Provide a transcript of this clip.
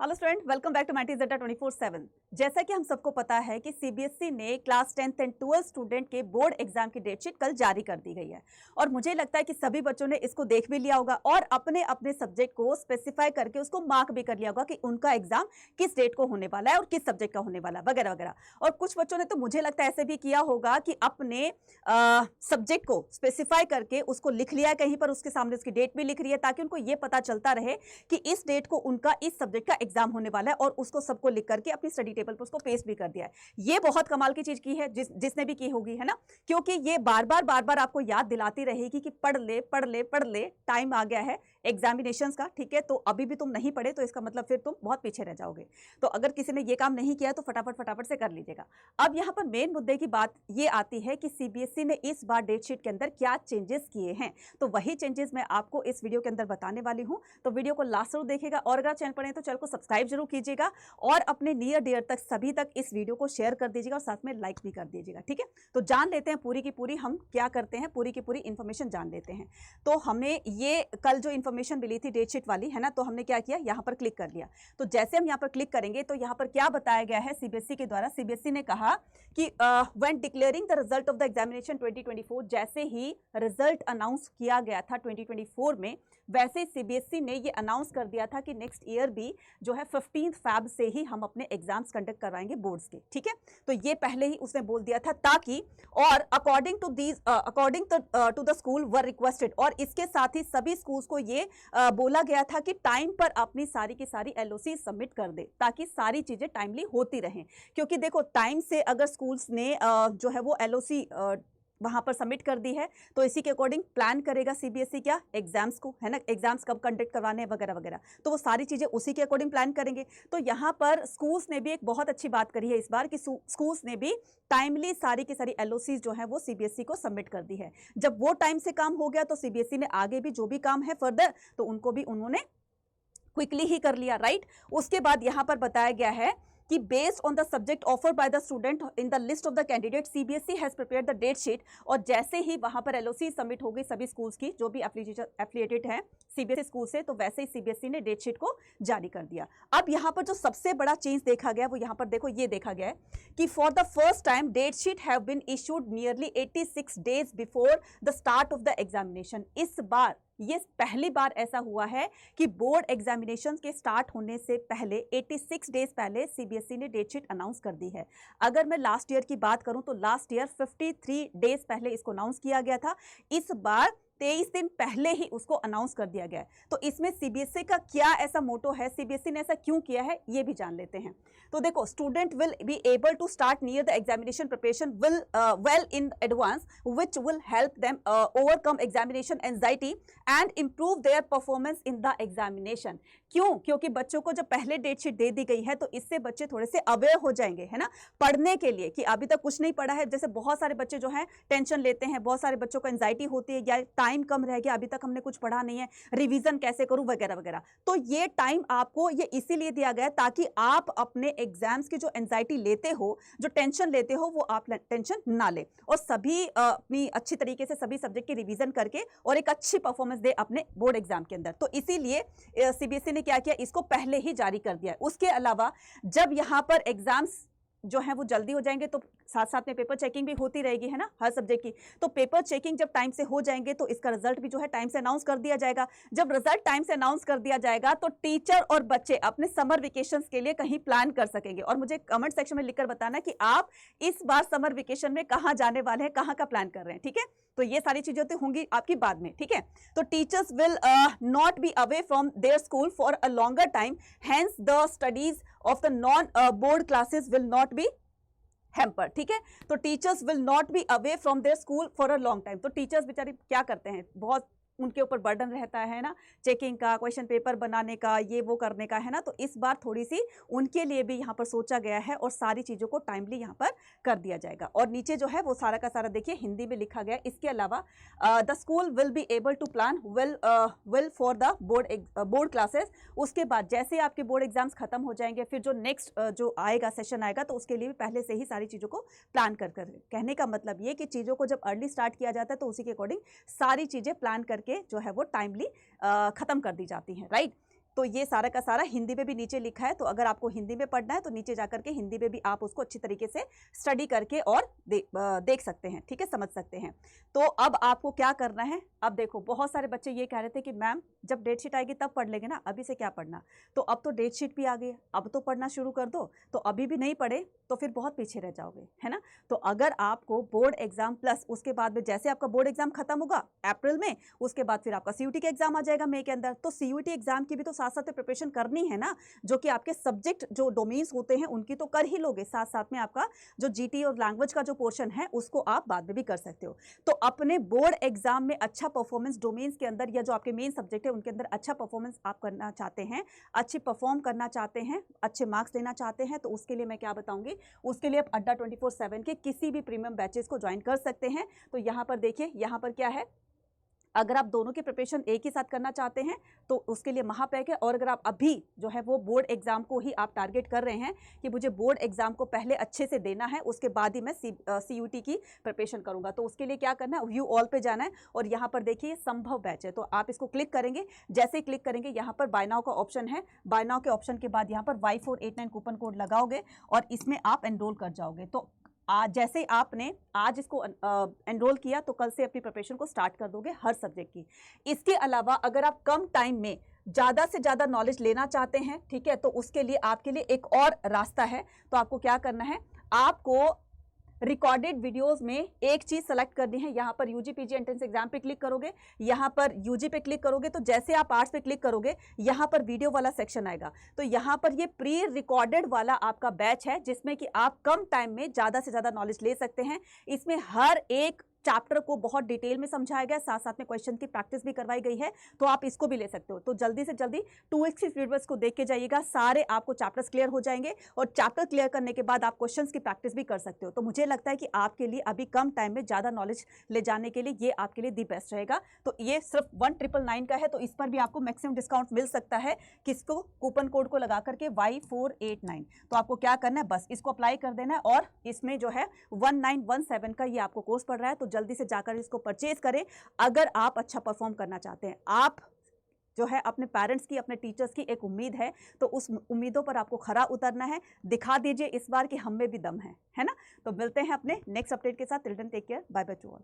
Hello student, welcome back to मैटी ज़ेटा 24/7। जैसा कि हम सबको पता है कि सीबीएसई ने class 10th and 12th student के बोर्ड एग्जाम की डेटशीट कल जारी कर दी गई है और मुझे लगता है कि सभी बच्चों ने इसको देख भी लिया होगा और अपने अपने सब्जेक्ट को स्पेसिफाई करके उसको मार्क भी कर लिया होगा कि उनका एग्जाम किस डेट को होने वाला है और किस सब्जेक्ट का होने वाला है वगैरह वगैरह। और कुछ बच्चों ने तो मुझे लगता है ऐसे भी किया होगा कि अपने सब्जेक्ट को स्पेसिफाई करके उसको लिख लिया है कहीं पर, उसके सामने उसकी डेट भी लिख रही है ताकि उनको ये पता चलता रहे कि इस डेट को उनका इस सब्जेक्ट का एग्जाम होने वाला है और उसको सबको लिख करके अपनी स्टडी टेबल पर उसको पेस्ट भी कर दिया है। ये बहुत कमाल की चीज की है जिसने भी की होगी, है ना, क्योंकि ये बार बार आपको याद दिलाती रहेगी कि पढ़ ले पढ़ ले पढ़ ले, टाइम आ गया है एग्जामिनेशंस का। ठीक है, तो अभी भी तुम नहीं पढ़े तो इसका मतलब फिर तुम बहुत पीछे रह जाओगे। तो अगर किसी ने ये काम नहीं किया तो फटाफट से कर लीजिएगा। अब यहाँ पर मेन मुद्दे की बात ये आती है कि सीबीएसई ने इस बार डेटशीट के अंदर क्या चेंजेस किए हैं, तो वही चेंजेस मैं आपको इस वीडियो के अंदर बताने वाली हूँ। तो वीडियो को लास्ट जरूर देखिएगा और अगर चैनल पर हैं तो चैनल को सब्सक्राइब जरूर कीजिएगा और अपने नियर डियर तक सभी तक इस वीडियो को शेयर कर दीजिएगा और साथ में लाइक भी कर दीजिएगा। ठीक है, तो जान लेते हैं पूरी की पूरी हम क्या करते हैं, पूरी की पूरी इंफॉर्मेशन जान लेते हैं। तो हमने ये कल जो इंफॉर्मेशन मिली थी डेटशीट वाली, है ना, तो हमने क्या किया, यहाँ पर क्लिक कर लिया। तो जैसे हम यहाँ पर क्लिक करेंगे तो यहाँ पर क्या बताया गया है सीबीएसई के द्वारा। सीबीएसई ने कहा कि when declaring the result of the examination 2024, जैसे ही रिजल्ट अनाउंस किया गया था 2024 में, वैसे सीबीएसई ने ये अनाउंस कर दिया था कि नेक्स्ट ईयर भी जो है 15 फैब से ही हम अपने एग्जाम्स कंडक्ट करवाएंगे बोर्ड्स के। ठीक है, तो ये पहले ही उसने बोल दिया था ताकि, और according to the school were requested, और इसके साथ ही सभी स्कूल्स को ये बोला गया था कि टाइम पर अपनी सारी की सारी एलओसी सबमिट कर दे ताकि सारी चीजें टाइमली होती रहें। क्योंकि देखो, टाइम से अगर स्कूल्स ने जो है वो एलओसी वहां पर सबमिट कर दी है तो इसी के अकॉर्डिंग प्लान करेगा सीबीएसई क्या, एग्जाम्स को, है ना, एग्जाम्स कब कंडक्ट करवाने हैं वगैरह वगैरह, तो वो सारी चीजें उसी के अकॉर्डिंग प्लान करेंगे। तो यहाँ पर स्कूल्स ने भी एक बहुत अच्छी बात करी है इस बार कि स्कूल्स ने भी टाइमली सारी की सारी एलओसीज जो है वो सीबीएसई को सबमिट कर दी है। जब वो टाइम से काम हो गया तो सीबीएसई ने आगे भी जो भी काम है फर्दर, तो उनको भी उन्होंने क्विकली ही कर लिया, राइट। उसके बाद यहाँ पर बताया गया है कि based on the subject offered by the student in the list of the candidate, CBSE has prepared the date sheet. और जैसे ही वहां पर एलओसी सबमिट हो गई सभी स्कूल्स की जो भी एफिलिएटेड है सीबीएसई स्कूल से, तो वैसे ही सीबीएसई ने डेट शीट को जारी कर दिया। अब यहाँ पर जो सबसे बड़ा चेंज देखा गया वो यहाँ पर देखो, ये देखा गया है कि for the first time date sheet have been issued nearly 86 days before the start of the examination. इस बार ये पहली बार ऐसा हुआ है कि बोर्ड एग्जामिनेशन के स्टार्ट होने से पहले 86 डेज पहले सीबीएसई ने डेट शीट अनाउंस कर दी है। अगर मैं लास्ट ईयर की बात करूं तो लास्ट ईयर 53 डेज पहले इसको अनाउंस किया गया था, इस बार 23 दिन पहले ही उसको अनाउंस कर दिया गया है। तो इसमें सीबीएसई का क्या ऐसा मोटो है, सीबीएसई ने ऐसा क्यों किया है, ये भी जान लेते हैं। तो देखो, student will be able to start near the examination preparation will well in advance which will help them overcome examination anxiety and improve their performance in the examination. क्यों? क्योंकि बच्चों को जब पहले डेट शीट दे दी गई है तो इससे बच्चे थोड़े से अवेयर हो जाएंगे, है ना, पढ़ने के लिए कि अभी तक कुछ नहीं पढ़ा है। जैसे बहुत सारे बच्चे जो हैं टेंशन लेते हैं, बहुत सारे बच्चों को एंजाइटी होती है या टाइम कम रह गया, अभी तक हमने कुछ पढ़ा नहीं है, रिवीजन कैसे करूं वगैरह वगैरह। तो ये टाइम आपको ये इसीलिए दिया गया ताकि आप अपने एग्जाम्स की जो एंजाइटी लेते हो, जो टेंशन लेते हो, वो आप टेंशन ना ले और सभी अपनी अच्छी तरीके से सभी सब्जेक्ट की रिवीजन करके और एक अच्छी परफॉर्मेंस दे अपने बोर्ड एग्जाम के अंदर। तो इसीलिए सीबीएसई ने क्या किया, इसको पहले ही जारी कर दिया। उसके अलावा जब यहां पर एग्जाम्स जो है वो जल्दी हो जाएंगे तो साथ साथ में पेपर चेकिंग भी होती रहेगी, है ना, हर सब्जेक्ट की। तो पेपर चेकिंग जब टाइम से हो जाएंगे तो इसका रिजल्ट भी जो है टाइम से अनाउंस कर दिया जाएगा। जब रिजल्ट टाइम से अनाउंस कर दिया जाएगा तो टीचर और बच्चे अपने समर वेकेशंस के लिए कहीं प्लान कर सकेंगे। और मुझे कमेंट सेक्शन में लिखकर बताना कि आप इस बार समर वेकेशन में कहाँ जाने वाले हैं, कहाँ का प्लान कर रहे हैं। ठीक है, तो ये सारी चीजें तो होंगी आपकी बाद में। ठीक है, तो teachers will not be away from their school for a longer time, hence the studies of the non board classes will not be hamper. ठीक है, तो teachers will not be away from their school for a long time. तो teachers बेचारे क्या करते हैं, बहुत उनके ऊपर बर्डन रहता है ना, चेकिंग का, क्वेश्चन पेपर बनाने का, ये वो करने का, है ना। तो इस बार थोड़ी सी उनके लिए भी यहाँ पर सोचा गया है और सारी चीज़ों को टाइमली यहाँ पर कर दिया जाएगा। और नीचे जो है वो सारा का सारा देखिए हिंदी में लिखा गया है। इसके अलावा the school will be able to plan well for the board classes. उसके बाद जैसे आपके बोर्ड एग्जाम्स खत्म हो जाएंगे, फिर जो नेक्स्ट जो आएगा सेशन आएगा तो उसके लिए भी पहले से ही सारी चीज़ों को प्लान कर कहने का मतलब ये कि चीज़ों को जब अर्ली स्टार्ट किया जाता है तो उसी के अकॉर्डिंग सारी चीज़ें प्लान करके जो है वो टाइमली खत्म कर दी जाती हैं, राइट। तो ये सारा का सारा हिंदी में भी नीचे लिखा है, तो अगर आपको हिंदी में पढ़ना है तो नीचे जाकर के हिंदी में भी आप उसको अच्छी तरीके से स्टडी करके और देख सकते हैं, ठीक है, समझ सकते हैं। तो अब आपको क्या करना है, अब देखो बहुत सारे बच्चे ये कह रहे थे कि मैम जब डेट शीट आएगी तब पढ़ लेंगे ना, अभी से क्या पढ़ना। तो अब तो डेट शीट भी आ गई, अब तो पढ़ना शुरू कर दो। तो अभी भी नहीं पढ़े तो फिर बहुत पीछे रह जाओगे, है ना। तो अगर आपको बोर्ड एग्जाम प्लस उसके बाद में जैसे आपका बोर्ड एग्जाम खत्म होगा अप्रैल में, उसके बाद फिर आपका सीयूटी का एग्जाम आ जाएगा मई के अंदर, तो सीयूटी एग्जाम की भी तो साथ साथ प्रिपरेशन करनी है ना, जो कि आपके सब्जेक्ट जो डोमेन्स होते हैं उनकी तो कर ही लोगे, साथ साथ में आपका जो जीटी और लैंग्वेज का जो पोर्शन है उसको आप बाद में भी कर सकते हो। तो अपने बोर्ड एग्जाम में अच्छा परफॉर्मेंस डोमेन्स के अंदर या जो आपके मेन सब्जेक्ट है उनके अंदर अच्छा परफॉर्मेंस आप करना चाहते हैं, अच्छी परफॉर्म करना चाहते हैं, अच्छे मार्क्स लेना चाहते हैं, तो उसके लिए मैं क्या बताऊंगी, उसके लिए आप अड्डा 24/7 के किसी भी प्रीमियम बैचेस को ज्वाइन कर सकते हैं। तो यहाँ पर देखिए, यहाँ पर क्या है, अगर आप दोनों की प्रिपरेशन एक ही साथ करना चाहते हैं तो उसके लिए महापैक है, और अगर आप अभी जो है वो बोर्ड एग्जाम को ही आप टारगेट कर रहे हैं कि मुझे बोर्ड एग्जाम को पहले अच्छे से देना है, उसके बाद ही मैं सीयूटी की प्रिपरेशन करूंगा, तो उसके लिए क्या करना है, व्यू ऑल पे जाना है और यहाँ पर देखिए संभव बैच है, तो आप इसको क्लिक करेंगे। जैसे ही क्लिक करेंगे यहाँ पर बाय नाउ का ऑप्शन है, बाय नाउ के ऑप्शन के बाद यहाँ पर Y489 कूपन कोड लगाओगे और इसमें आप एनरोल कर जाओगे। तो आज जैसे ही आपने आज इसको एनरोल किया तो कल से अपनी प्रिपरेशन को स्टार्ट कर दोगे हर सब्जेक्ट की। इसके अलावा अगर आप कम टाइम में ज़्यादा से ज़्यादा नॉलेज लेना चाहते हैं, ठीक है, तो उसके लिए आपके लिए एक और रास्ता है। तो आपको क्या करना है, आपको रिकॉर्डेड वीडियोस में एक चीज सेलेक्ट करनी है, यहाँ पर यूजी पीजी एंट्रेंस एग्जाम पे क्लिक करोगे, यहाँ पर यूजी पे क्लिक करोगे, तो जैसे आप आर्ट्स पे क्लिक करोगे यहाँ पर वीडियो वाला सेक्शन आएगा। तो यहाँ पर ये प्री रिकॉर्डेड वाला आपका बैच है जिसमें कि आप कम टाइम में ज़्यादा से ज़्यादा नॉलेज ले सकते हैं। इसमें हर एक चैप्टर को बहुत डिटेल में समझाया गया, साथ साथ में क्वेश्चन की प्रैक्टिस भी करवाई गई है, तो आप इसको भी ले सकते हो। तो जल्दी से जल्दी 2x वीडियोस को देख के जाइएगा, सारे आपको चैप्टर्स क्लियर हो जाएंगे और चैप्टर क्लियर करने के बाद आप क्वेश्चंस की प्रैक्टिस भी कर सकते हो। तो मुझे लगता है कि आपके लिए अभी कम टाइम में ज़्यादा नॉलेज ले जाने के लिए ये आपके लिए दी बेस्ट रहेगा। तो ये सिर्फ 1999 का है, तो इस पर भी आपको मैक्सिमम डिस्काउंट मिल सकता है, किसको, कूपन कोड को लगा करके Y489। तो आपको क्या करना है, बस इसको अप्लाई कर देना है और इसमें जो है 1917 का ये आपको कोर्स पड़ रहा है, तो जल्दी से जाकर इसको परचेज करें अगर आप अच्छा परफॉर्म करना चाहते हैं। आप जो है अपने पेरेंट्स की, अपने टीचर्स की एक उम्मीद है, तो उस उम्मीदों पर आपको खरा उतरना है। दिखा दीजिए इस बार कि हम में भी दम है ना। तो मिलते हैं अपने नेक्स्ट अपडेट के साथ। Till then take care, bye bye to all.